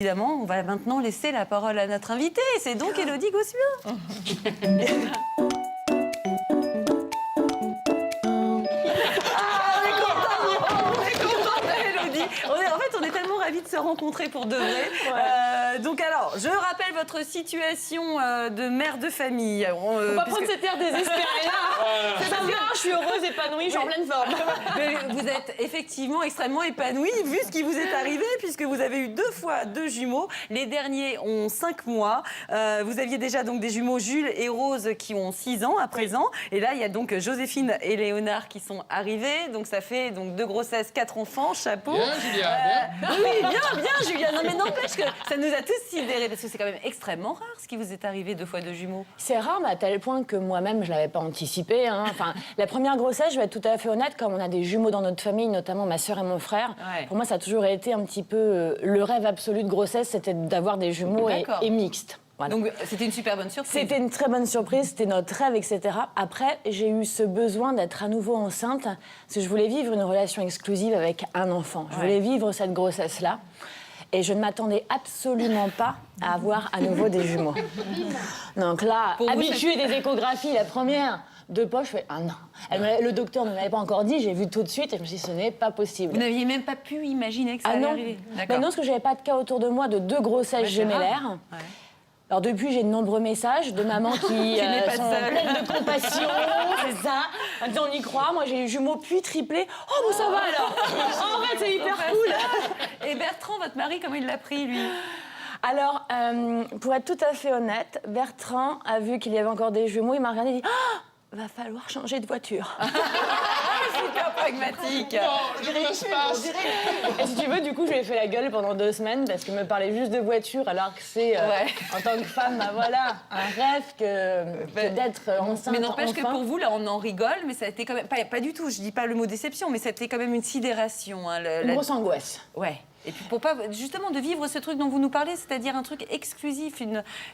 Évidemment, on va maintenant laisser la parole à notre invitée. C'est donc Élodie Gossuin. On est tellement ravis de se rencontrer pour de vrai. Donc alors, je rappelle votre situation de mère de famille. On va prendre cet air désespéré là. C'est pas bien, je suis heureuse, épanouie, je suis en pleine forme. Mais vous êtes effectivement extrêmement épanouie vu ce qui vous est arrivé, puisque vous avez eu 2 fois 2 jumeaux. Les derniers ont 5 mois. Vous aviez déjà donc des jumeaux Jules et Rose qui ont 6 ans à présent. Et là, il y a donc Joséphine et Léonard qui sont arrivés. Donc ça fait donc 2 grossesses, 4 enfants. Chapeau. Bien, Julia, bien. Oui, bien, Julia. Non, mais n'empêche que ça nous a tous sidérés, parce que c'est quand même extrêmement rare ce qui vous est arrivé 2 fois 2 jumeaux. C'est rare, mais à tel point que moi-même, je ne l'avais pas anticipé. Hein. Enfin, la première grossesse, je vais être tout à fait honnête, comme on a des jumeaux dans notre famille, notamment ma sœur et mon frère, pour moi, ça a toujours été un petit peu le rêve absolu de grossesse, c'était d'avoir des jumeaux et mixtes. Voilà. Donc c'était une super bonne surprise. C'était une très bonne surprise, c'était notre rêve, etc. Après, j'ai eu ce besoin d'être à nouveau enceinte, parce que je voulais vivre une relation exclusive avec un enfant. Je voulais vivre cette grossesse-là. Et je ne m'attendais absolument pas à avoir à nouveau des jumeaux. Donc là, habituée des échographies, la première de poche, je fais « Ah non !» Le docteur ne m'avait pas encore dit, j'ai vu tout de suite et je me suis dit « Ce n'est pas possible !» Vous n'aviez même pas pu imaginer que ça allait arriver? Mais non, parce que je n'avais pas de cas autour de moi de 2 grossesses gémellaires. Alors depuis, j'ai de nombreux messages de mamans qui sont pleines de compassion, c'est ça. En disant, on y croit, moi j'ai eu jumeaux puis triplés. Oh, bon, ça va alors. En fait, c'est hyper cool. Et Bertrand, votre mari, comment il l'a pris, lui? Alors, pour être tout à fait honnête, Bertrand a vu qu'il y avait encore des jumeaux, il m'a regardé et dit « Va falloir changer de voiture. » Super pragmatique. Et si tu veux, du coup, je lui ai fait la gueule pendant 2 semaines parce qu'il me parlait juste de voiture, alors que c'est, en tant que femme, bah, voilà, un rêve que d'être enceinte. Mais n'empêche que pour vous, là, on en rigole, mais ça a été quand même pas du tout. Je dis pas le mot déception, mais ça a été quand même une sidération. Hein, une grosse angoisse. Ouais. Et puis pour pas justement de vivre ce truc dont vous nous parlez, c'est-à-dire un truc exclusif,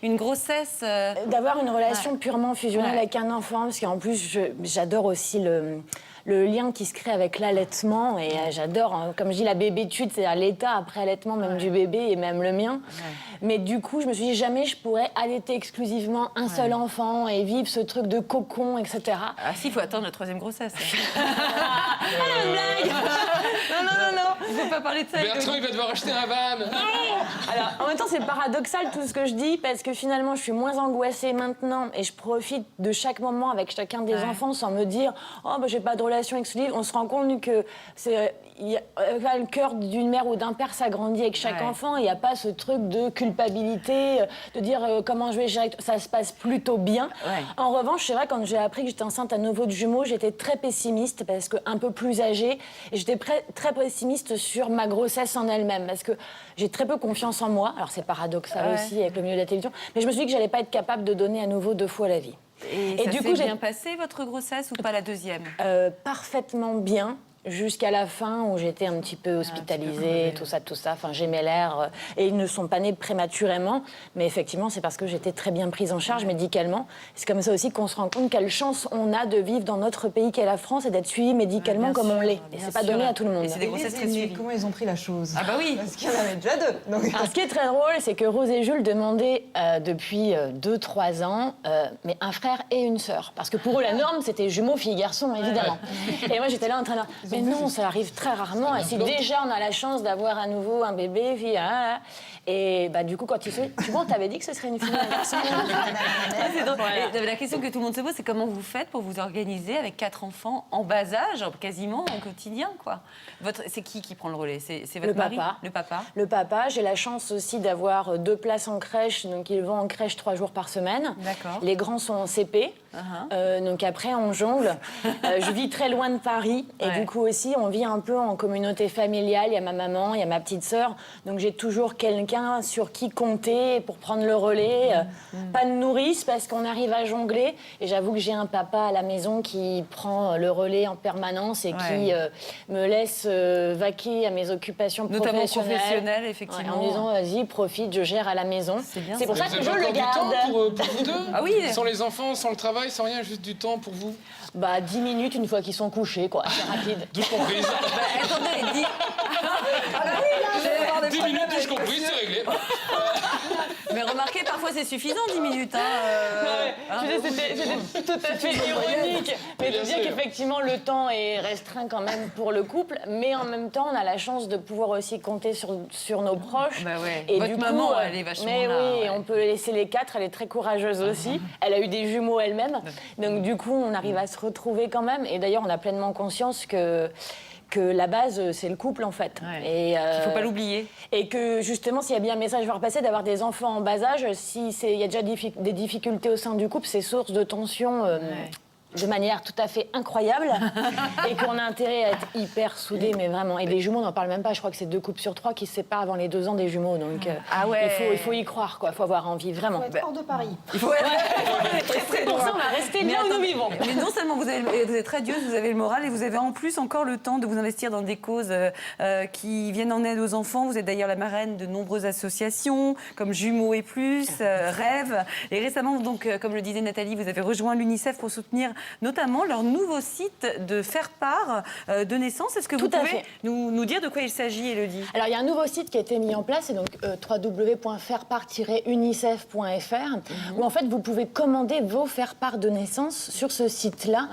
une grossesse. D'avoir une relation purement fusionnelle avec un enfant, parce qu'en plus, j'adore aussi le lien qui se crée avec l'allaitement. Et j'adore, comme je dis, la bébétude, c'est à l'état après allaitement, même du bébé et même le mien. Mais du coup, je me suis dit, jamais je pourrais allaiter exclusivement un seul enfant et vivre ce truc de cocon, etc. Ah si, il faut attendre la 3e grossesse. Une blague. Non. Il ne faut pas parler de ça. Bertrand, il va devoir acheter un van. Alors, en même temps, c'est paradoxal tout ce que je dis, parce que finalement, je suis moins angoissée maintenant et je profite de chaque moment avec chacun des enfants sans me dire « Oh, bah, j'ai pas de relation exclusive ». On se rend compte que le cœur d'une mère ou d'un père s'agrandit avec chaque enfant. Il n'y a pas ce truc de culpabilité, de dire comment je vais gérer. Ça se passe plutôt bien. En revanche, c'est vrai, quand j'ai appris que j'étais enceinte à nouveau de jumeaux, j'étais très pessimiste parce qu'un peu plus âgée. Et j'étais très pessimiste sur ma grossesse en elle-même parce que j'ai très peu confiance en moi. Alors c'est paradoxal aussi avec le milieu de la télévision. Mais je me suis dit que j'allais pas être capable de donner à nouveau 2 fois la vie. Et du coup, j'ai bien passé votre grossesse ou pas la 2e? Parfaitement bien. Jusqu'à la fin, où j'étais un petit peu hospitalisée, tout ça, enfin j'aimais l'air. Et ils ne sont pas nés prématurément, mais effectivement, c'est parce que j'étais très bien prise en charge médicalement. C'est comme ça aussi qu'on se rend compte quelle chance on a de vivre dans notre pays qu'est la France et d'être suivi médicalement comme on l'est. Et c'est pas donné à tout le monde. Et c'est des grossesses très suivies. Comment ils ont pris la chose? Ah bah oui. Parce qu'il y en avait déjà 2. Donc... Alors, ce qui est très drôle, c'est que Rose et Jules demandaient depuis 2-3 ans, mais un frère et une sœur. Parce que pour eux, la norme, c'était jumeaux, filles-garçons, évidemment. Et moi, j'étais là en train de... Mais non, ça arrive très rarement. Et si déjà on a la chance d'avoir à nouveau un bébé, fille, et bah du coup quand il fait, tu vois, on t'avait dit que ce serait une fille, un garçon. La question que tout le monde se pose, c'est comment vous faites pour vous organiser avec 4 enfants en bas âge, quasiment au quotidien, quoi. C'est qui prend le relais? C'est votre mari? Le papa. Le papa. J'ai la chance aussi d'avoir 2 places en crèche, donc ils vont en crèche 3 jours par semaine. D'accord. Les grands sont en CP. Donc après on jongle. Je vis très loin de Paris et du coup aussi on vit un peu en communauté familiale. Il y a ma maman, il y a ma petite sœur, donc j'ai toujours quelqu'un sur qui compter pour prendre le relais. Pas de nourrice parce qu'on arrive à jongler et j'avoue que j'ai un papa à la maison qui prend le relais en permanence et qui me laisse vaquer à mes occupations notamment professionnelles, effectivement. En me disant vas-y profite, je gère à la maison. C'est pour ça que je le garde. Pour vous 2? Ah oui. Sans les enfants, sans le travail, sans rien, juste du temps pour vous? Bah 10 minutes une fois qu'ils sont couchés, quoi. C'est rapide. Douche comprise. Attendez, 10... Ah bah oui, là, je vais avoir des 10 minutes, touche comprise, c'est réglé. Mais remarquez, parfois c'est suffisant 10 minutes. C'était tout à fait ironique. Mais de Bien dire sûr. qu'effectivement, le temps est restreint quand même pour le couple. Mais en même temps, on a la chance de pouvoir aussi compter sur nos proches. Bah ouais. Et Votre du maman, coup, elle est vachement mais là, oui, ouais. on peut laisser les quatre. Elle est très courageuse aussi. Elle a eu des jumeaux elle-même. Donc du coup, on arrive à se retrouver quand même. Et d'ailleurs, on a pleinement conscience que la base, c'est le couple, en fait. Ouais. Et, Il ne faut pas l'oublier. et que justement, s'il y a bien un message à repasser, d'avoir des enfants en bas âge, il y a déjà des difficultés au sein du couple, c'est source de tension de manière tout à fait incroyable et qu'on a intérêt à être hyper soudés, mais vraiment. Et les jumeaux, on n'en parle même pas. Je crois que c'est 2 couples sur 3 qui se séparent avant les 2 ans des jumeaux. Donc Ah ouais. il faut y croire, quoi. Il faut avoir envie, vraiment. Faut être hors de Paris. Il faut être très très Pour loin. ça, on va rester Mais là où nous attendez, vivons. Mais non seulement vous êtes radieuse, vous avez le moral et vous avez en plus encore le temps de vous investir dans des causes qui viennent en aide aux enfants. Vous êtes d'ailleurs la marraine de nombreuses associations comme Jumeaux et Plus, Rêve. Et récemment, donc, comme le disait Nathalie, vous avez rejoint l'UNICEF pour soutenir notamment leur nouveau site de faire part de naissance. Est-ce que vous Tout à pouvez fait. nous dire de quoi il s'agit, Élodie? Alors, il y a un nouveau site qui a été mis en place, c'est donc www.fairepart-unicef.fr, où en fait, vous pouvez commander vos faire-part de naissance sur ce site-là,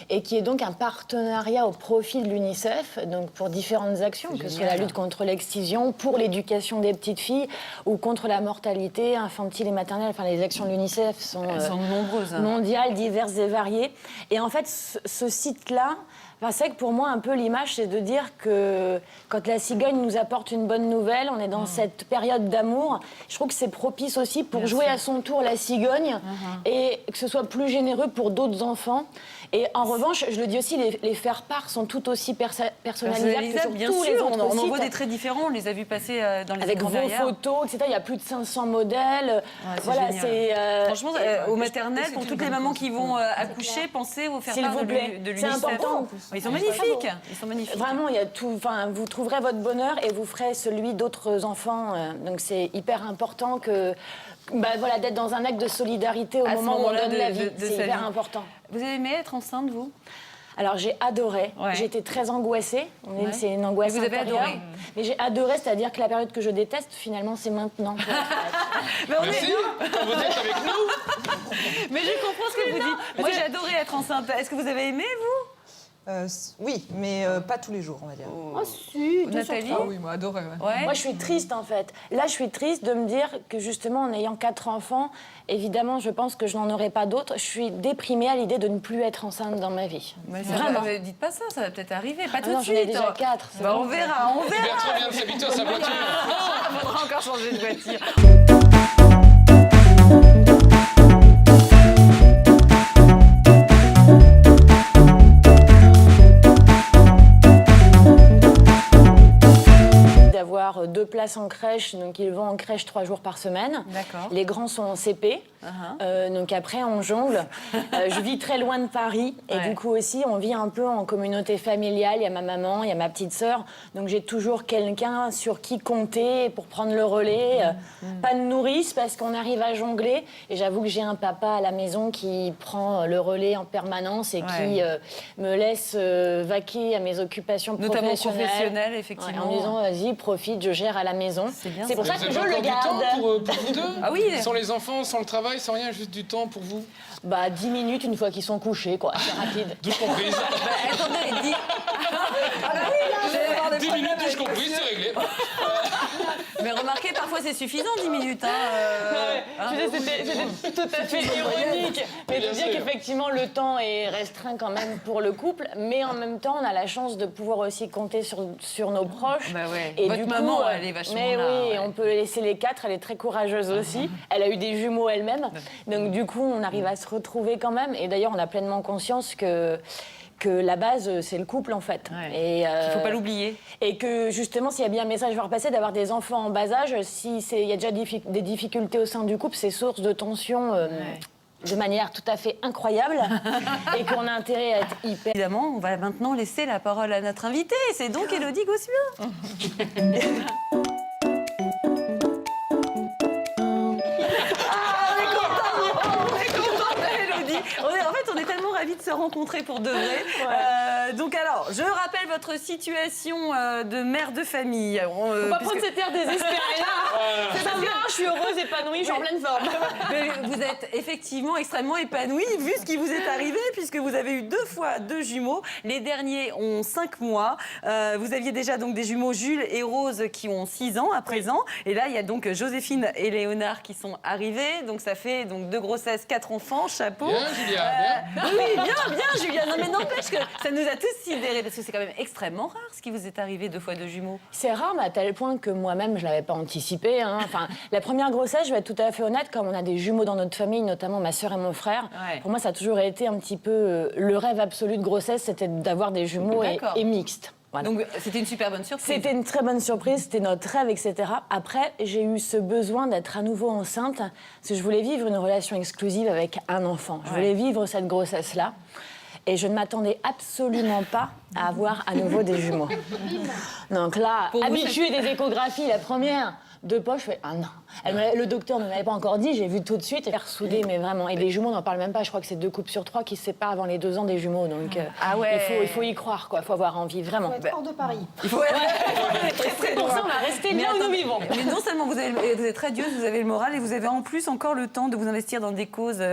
et qui est donc un partenariat au profit de l'UNICEF, donc pour différentes actions, que ce soit la lutte contre l'excision, pour l'éducation des petites filles, ou contre la mortalité infantile et maternelle. Enfin, les actions de l'UNICEF sont, Elles sont nombreuses. mondiales, diverses et variées. Et en fait, ce site-là, enfin, c'est vrai que pour moi, un peu l'image, c'est de dire que quand la cigogne nous apporte une bonne nouvelle, on est dans cette période d'amour. Je trouve que c'est propice aussi pour jouer à son tour la cigogne et que ce soit plus généreux pour d'autres enfants. Et en revanche, je le dis aussi, les faire-part sont tout aussi personnalisables que sur bien tous sûr, les autres on en voit sites. des traits différents. On les a vus passer dans les Avec écrans vos derrière. photos, etc. Il y a plus de 500 modèles. c'est Voilà, génial. c'est... Franchement, au maternel, pour toutes les mamans qui vont accoucher, pensez au faire S'il part vous plaît. de C'est l'UNICEF. important. Ils sont magnifiques. Ils sont magnifiques. Vraiment, il y a tout. Enfin, vous trouverez votre bonheur et vous ferez celui d'autres enfants. Donc c'est hyper important que, voilà, d'être dans un acte de solidarité au À ce moment où on moment-là donne de- la vie. de C'est sa hyper vie. important. Vous avez aimé être enceinte, vous? Alors j'ai adoré. Ouais. J'étais très angoissée. Ouais. C'est une angoisse Et vous avez intérieure. adoré. Mais j'ai adoré, c'est-à-dire que la période que je déteste, finalement, c'est maintenant. Mais, Merci, vous êtes avec nous. Mais je comprends ce que vous dites. Moi, j'ai adoré être enceinte. Est-ce que vous avez aimé, vous? Oui, mais pas tous les jours, on va dire. Oh si, Nathalie? Ah oui, moi, adoré. Ouais. Ouais. Moi, je suis triste, en fait. Là, je suis triste de me dire que, justement, en ayant 4 enfants, évidemment, je pense que je n'en aurai pas d'autres. Je suis déprimée à l'île de ne plus être enceinte dans ma vie. Mais ça Vraiment. va, dites pas ça, ça va peut-être arriver. Pas Ah tout non, de j'en ai suite. déjà 4. Bah, on verra, on verra. Bertrand vient de s'habituer à sa voiture. Il faudra encore changer de voiture. D'avoir 2 places en crèche, donc ils vont en crèche 3 jours par semaine. D'accord. Les grands sont en CP, donc après on jongle. Je vis très loin de Paris et Ouais. du coup aussi on vit un peu en communauté familiale. Il y a ma maman, il y a ma petite sœur, donc j'ai toujours quelqu'un sur qui compter pour prendre le relais. Pas de nourrice parce qu'on arrive à jongler et j'avoue que j'ai un papa à la maison qui prend le relais en permanence et qui me laisse vaquer à mes occupations Notamment professionnelles. professionnelles, effectivement. Ouais, en disant, vas-y, profite, je gère à la maison. C'est bien, C'est pour ça Vous que avez je encore le du temps garde. pour vous deux? Ah oui. Sans les enfants, sans le travail, sans rien, juste du temps pour vous? 10 minutes une fois qu'ils sont couchés, quoi. C'est rapide. Douche comprise. Attendez, dis... 10 minutes, douche comprise, c'est réglé. Mais remarquez, parfois c'est suffisant 10 minutes. C'était tout à fait ironique. Mais de Bien dire sûr. qu'effectivement, le temps est restreint quand même pour le couple. Mais en même temps, on a la chance de pouvoir aussi compter sur nos proches. Bah ouais. Et Votre du maman, coup, elle est vachement mais là, oui, ouais. on peut laisser les 4. Elle est très courageuse aussi. Elle a eu des jumeaux elle-même. Donc du coup, on arrive à se retrouver quand même. Et d'ailleurs, on a pleinement conscience que la base, c'est le couple, en fait. Ouais. Et, Il ne faut pas l'oublier. Et que, justement, s'il y a bien un message à repasser, d'avoir des enfants en bas âge, il y a déjà des difficultés au sein du couple, c'est source de tension de manière tout à fait incroyable et qu'on a intérêt à être hyper... Évidemment, on va maintenant laisser la parole à notre invitée. C'est donc Élodie Gossuin. On est tellement ravis de de se rencontrer pour de vrai. Donc alors, je rappelle votre situation de mère de famille. Faut pas prendre cet air désespéré là. Ça va, je suis heureuse, épanouie, je suis en pleine forme. Mais vous êtes effectivement extrêmement épanouie vu ce qui vous est arrivé puisque vous avez eu 2 fois 2 jumeaux. Les derniers ont 5 mois. Vous aviez déjà donc des jumeaux Jules et Rose qui ont 6 ans à présent. Et là, il y a donc Joséphine et Léonard qui sont arrivés. Donc ça fait donc 2 grossesses, 4 enfants, chapeau. Bien, Julia, bien. Oui, bien, Julia. Non, mais n'empêche que ça nous a tous sidérés parce que c'est quand même extrêmement rare ce qui vous est arrivé 2 fois 2 jumeaux. C'est rare, mais à tel point que moi-même, je ne l'avais pas anticipé. Enfin, la première grossesse, je vais être tout à fait honnête, comme on a des jumeaux dans notre famille, notamment ma sœur et mon frère, pour moi, ça a toujours été un petit peu le rêve absolu de grossesse, c'était d'avoir des jumeaux et mixtes. Voilà. Donc c'était une super bonne surprise. C'était une très bonne surprise, c'était notre rêve, etc. Après, j'ai eu ce besoin d'être à nouveau enceinte, parce que je voulais vivre une relation exclusive avec un enfant. Je voulais vivre cette grossesse-là. Et je ne m'attendais absolument pas à avoir à nouveau des jumeaux. Donc là, Pour vous, habituée des échographies, la première de poche, je fais ah non. Le docteur ne m'avait pas encore dit, j'ai vu tout de suite, faire souder, mais vraiment. Et les jumeaux, on n'en parle même pas. Je crois que c'est 2 couples sur 3 qui se séparent avant les 2 ans des jumeaux. Donc il faut y croire, quoi. Il faut avoir envie, vraiment. Il faut être hors de Paris. C'est pour ça on va rester là où nous vivons. Mais non seulement vous êtes radieuse, vous avez le moral et vous avez en plus encore le temps de vous investir dans des causes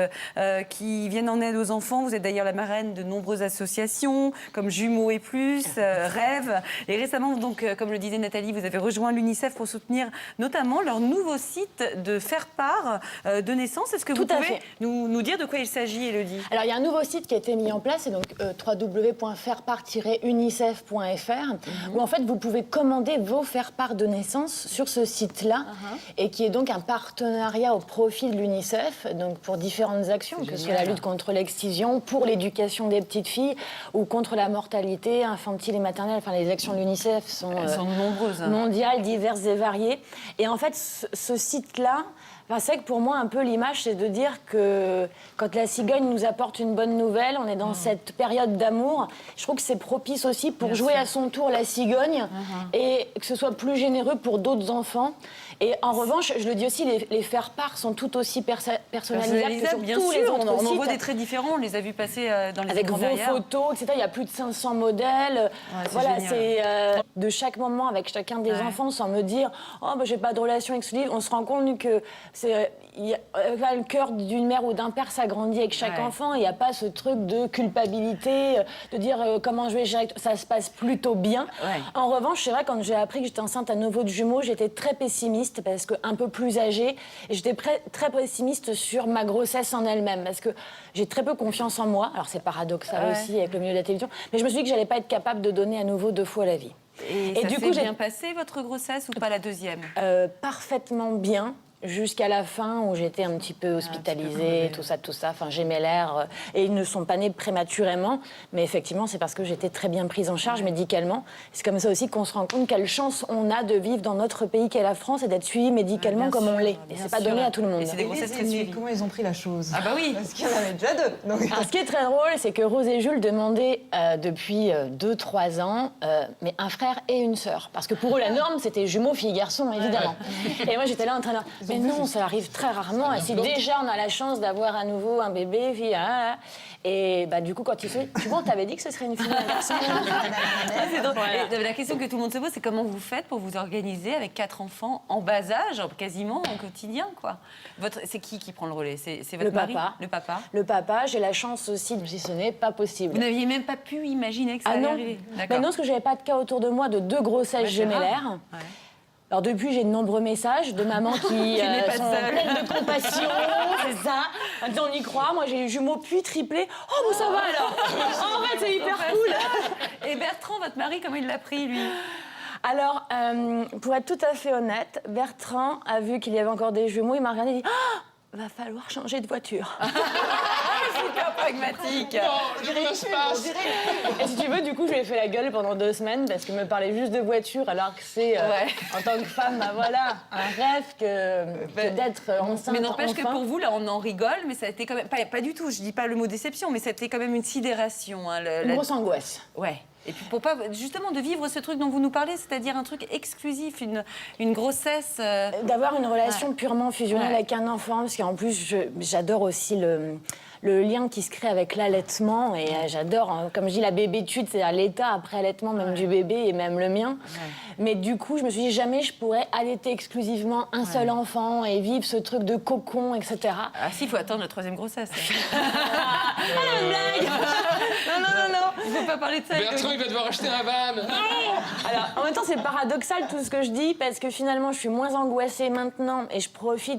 qui viennent en aide aux enfants. Vous êtes d'ailleurs la marraine de nombreuses associations comme Jumeaux et Plus, Rêve. Et récemment, donc, comme le disait Nathalie, vous avez rejoint l'UNICEF pour soutenir notamment leur nouveau site de faire part de naissance. Est-ce que vous pouvez nous dire de quoi il s'agit, Élodie? Alors, il y a un nouveau site qui a été mis en place, c'est donc www.fairepart-unicef.fr, où en fait, vous pouvez commander vos faire-part de naissance sur ce site-là, et qui est donc un partenariat au profit de l'UNICEF, donc pour différentes actions, que ce soit la lutte contre l'excision, pour l'éducation des petites filles, ou contre la mortalité infantile et maternelle. Enfin, les actions de l'UNICEF sont nombreuses. Mondiales, diverses et variées. Et en fait, ce site-là, enfin, c'est vrai que pour moi, un peu l'image, c'est de dire que quand la cigogne nous apporte une bonne nouvelle, on est dans cette période d'amour. Je trouve que c'est propice aussi pour jouer à son tour la cigogne et que ce soit plus généreux pour d'autres enfants. Et en revanche, je le dis aussi, les faire-part sont tout aussi personnalisables que sur bien tous sûr, les autres on en sites. voit des traits différents, on les a vus passer dans les Avec écrans vos derrière. photos, etc. Il y a plus de 500 modèles. Voilà, c'est de chaque moment avec chacun des enfants, sans me dire « Oh, bah, j'ai pas de relation exclusive ». On se rend compte que le cœur d'une mère ou d'un père s'agrandit avec chaque enfant. Il n'y a pas ce truc de culpabilité, de dire comment je vais gérer. Ça se passe plutôt bien. En revanche, c'est vrai, quand j'ai appris que j'étais enceinte à nouveau de jumeaux, j'étais très pessimiste parce qu'un peu plus âgée. Et j'étais très pessimiste sur ma grossesse en elle-même parce que j'ai très peu confiance en moi. Alors c'est paradoxal aussi avec le milieu de la télévision. Mais je me suis dit que j'allais pas être capable de donner à nouveau 2 fois la vie. Et ça s'est bien passé, votre grossesse, ou pas la deuxième? Parfaitement bien. Jusqu'à la fin où j'étais un petit peu hospitalisée, tout ça. Enfin, j'aimais l'air. Et ils ne sont pas nés prématurément. Mais effectivement, c'est parce que j'étais très bien prise en charge médicalement. C'est comme ça aussi qu'on se rend compte quelle chance on a de vivre dans notre pays qu'est la France et d'être suivi médicalement comme on l'est. Et c'est pas donné à tout le monde. Et c'est des grossesses très suivies. Comment ils ont pris la chose? Ah bah oui. Parce qu'il y en avait déjà 2. Donc... Alors, ce qui est très drôle, c'est que Rose et Jules demandaient depuis 2-3 ans mais un frère et une sœur. Parce que pour eux, la norme, c'était jumeaux, filles, garçons, évidemment. Et moi, j'étais là en train de... Mais non, ça arrive très rarement. Et si déjà on a la chance d'avoir à nouveau un bébé, fille, et bah du coup quand il fait, tu vois, on t'avait dit que ce serait une fille, un garçon. C'est drôle. Et la question que tout le monde se pose, c'est comment vous faites pour vous organiser avec 4 enfants en bas âge, quasiment au quotidien, quoi. C'est qui prend le relais? C'est votre mari? Le papa. Le papa. J'ai la chance aussi, si ce n'est pas possible. Vous n'aviez même pas pu imaginer que ça allait arriver? Mais non, parce que j'avais pas de cas autour de moi de 2 grossesses gémellaires. Alors depuis, j'ai de nombreux messages de mamans qui sont pleines de compassion, c'est ça. On y croit. Moi, j'ai eu jumeaux puis triplés. Oh, bon, ça va alors. En fait, c'est hyper cool. Et Bertrand, votre mari, comment il l'a pris, lui? Alors, pour être tout à fait honnête, Bertrand a vu qu'il y avait encore des jumeaux. Il m'a regardé et dit « va falloir changer de voiture ». Super pragmatique. Je veux l'espace. Et si tu veux, du coup, je lui ai fait la gueule pendant 2 semaines parce qu'il me parlait juste de voiture alors que c'est, en tant que femme, bah voilà, un rêve que d'être enceinte. Mais n'empêche que enfin. pour vous, là, on en rigole, mais ça a été quand même... Pas du tout, je dis pas le mot déception, mais ça a été quand même une sidération. Hein, Une grosse angoisse. Ouais. Et puis pour pas, justement, de vivre ce truc dont vous nous parlez, c'est-à-dire un truc exclusif, une grossesse... D'avoir une relation purement fusionnelle avec un enfant, parce qu'en plus, j'adore aussi le lien qui se crée avec l'allaitement. Et j'adore, hein, comme je dis, la bébétude, c'est-à-dire l'état après allaitement, même du bébé et même le mien. Mais du coup, je me suis dit, jamais je pourrais allaiter exclusivement un seul enfant et vivre ce truc de cocon, etc. Ah si, il faut attendre la 3e grossesse. Une blague. Non. Il faut pas parler de ça. Bertrand, il va devoir acheter un van. Alors, en même temps, c'est paradoxal tout ce que je dis, parce que finalement, je suis moins angoissée maintenant et je profite